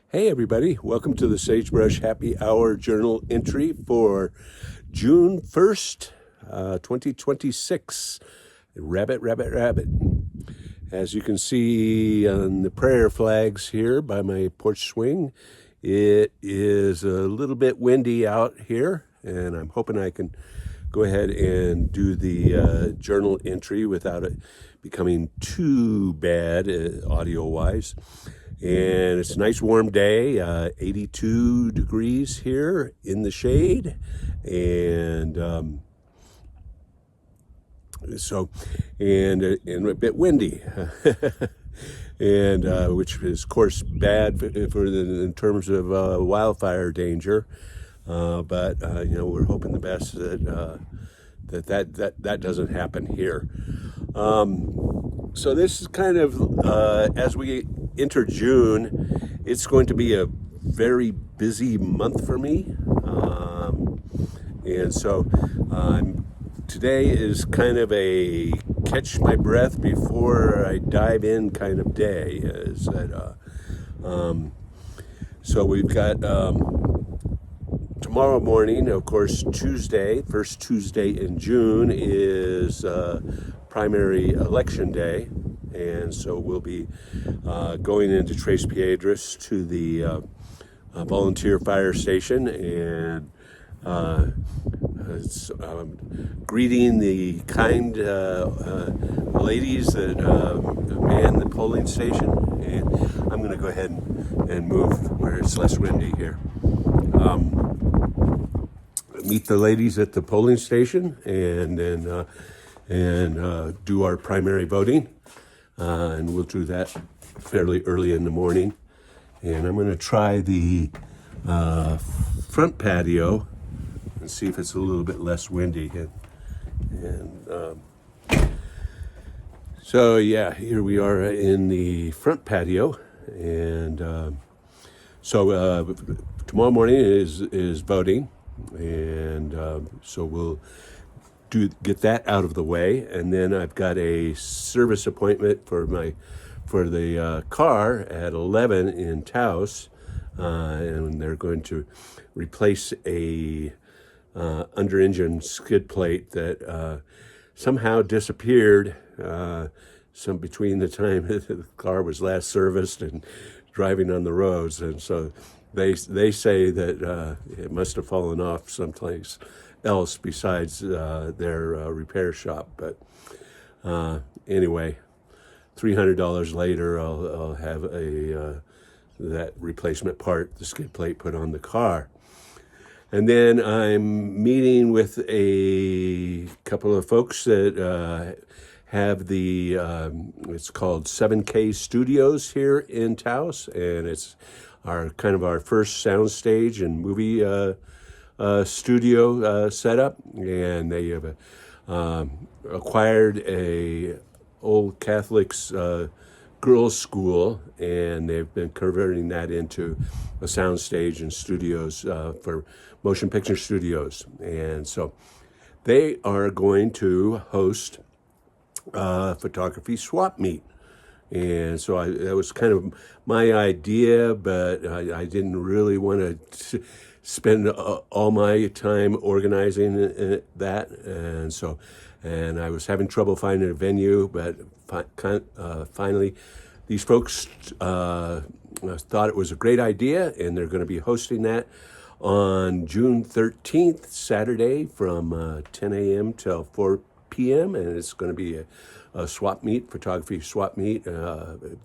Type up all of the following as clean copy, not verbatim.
Hey everybody, welcome to the Sagebrush Happy Hour journal entry for June 1st, 2026. Rabbit, rabbit, rabbit. As you can see on the prayer flags here by my porch swing, it is a little bit windy out here, and I'm hoping I can go ahead and do the journal entry without it becoming too bad audio-wise. And it's a nice warm day, 82 degrees here in the shade. And and a bit windy, and which is of course bad in terms of wildfire danger. But we're hoping the best that doesn't happen here. So this is kind of as we enter June, it's going to be a very busy month for me, and so today is kind of a catch my breath before I dive in kind of day. So we've got tomorrow morning, of course, Tuesday, first Tuesday in June is primary election day. And so we'll be going into Tres Piedras to the volunteer fire station and greeting the kind ladies that man the polling station. And I'm going to go ahead and move where it's less windy here. Meet the ladies at the polling station and then do our primary voting. And we'll do that fairly early in the morning. And I'm going to try the front patio and see if it's a little bit less windy. So yeah, here we are in the front patio. And so tomorrow morning is voting. And so we'll get that out of the way, and then I've got a service appointment for the car at 11 in Taos, and they're going to replace a under engine skid plate that somehow disappeared some between the time the car was last serviced and driving on the roads, and so they say that it must have fallen off someplace else besides their repair shop. But anyway, $300 later, I'll have that replacement part, the skid plate, put on the car. And then I'm meeting with a couple of folks that have the it's called 7K Studios here in Taos, and it's our first soundstage and movie studio setup, and they have acquired a old Catholics girls' school, and they've been converting that into a soundstage and studios for motion picture studios. And so they are going to host photography swap meet. And so that was kind of my idea, but I didn't really want to spend all my time organizing that, and I was having trouble finding a venue, but finally these folks thought it was a great idea, and they're going to be hosting that on June 13th, Saturday, from 10 a.m. till 4 p.m., and it's going to be a swap meet, photography swap meet,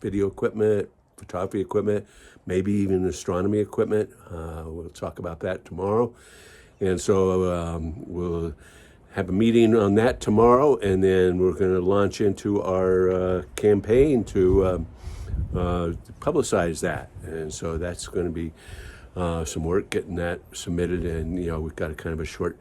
video equipment, photography equipment, maybe even astronomy equipment. We'll talk about that tomorrow. And so we'll have a meeting on that tomorrow, and then we're going to launch into our campaign to publicize that. And so that's going to be some work getting that submitted, and we've got a kind of a short,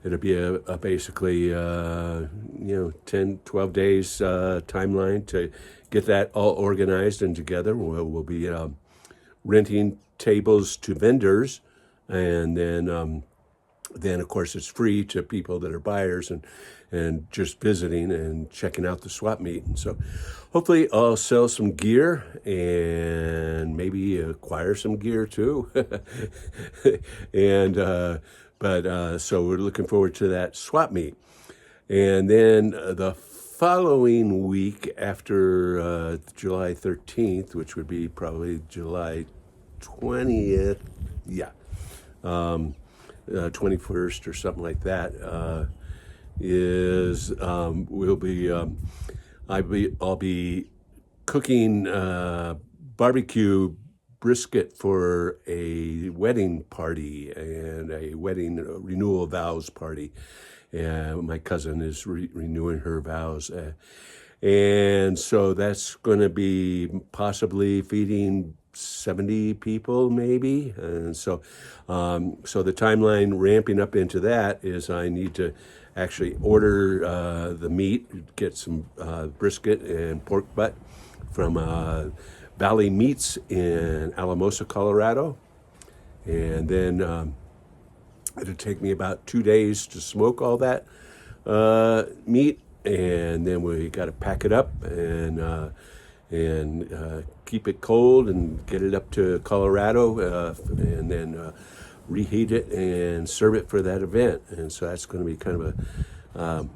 it'll be a basically 10, 12 days timeline to get that all organized and together. We'll be renting tables to vendors, and then then of course it's free to people that are buyers and just visiting and checking out the swap meet. And so hopefully I'll sell some gear and maybe acquire some gear too. and so we're looking forward to that swap meet. And then the following week after July 13th, which would be probably July 20th, yeah, 21st or something like that, I'll be cooking barbecue brisket for a wedding party and a wedding renewal of vows party. My cousin is renewing her vows. And so that's going to be possibly feeding 70 people maybe. And so the timeline ramping up into that is I need to actually order the meat, get some brisket and pork butt from Valley Meats in Alamosa, Colorado. And then it'll take me about 2 days to smoke all that meat, and then we got to pack it up and keep it cold and get it up to Colorado, and then reheat it and serve it for that event. And so that's going to be kind of a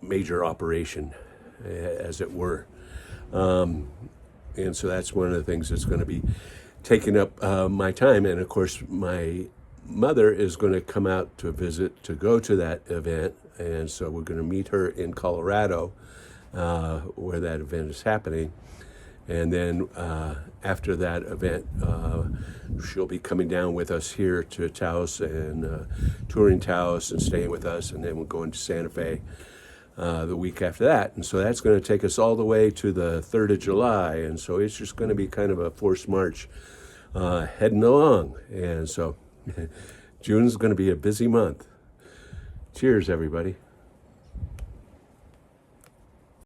major operation, as it were. And so that's one of the things that's going to be taking up my time. And of course, my mother is going to come out to visit to go to that event, and so we're going to meet her in Colorado where that event is happening. And then after that event, she'll be coming down with us here to Taos and touring Taos and staying with us, and then we'll go into Santa Fe the week after that. And so that's going to take us all the way to the 3rd of July, and so it's just going to be kind of a forced march heading along. And so June's going to be a busy month. Cheers, everybody.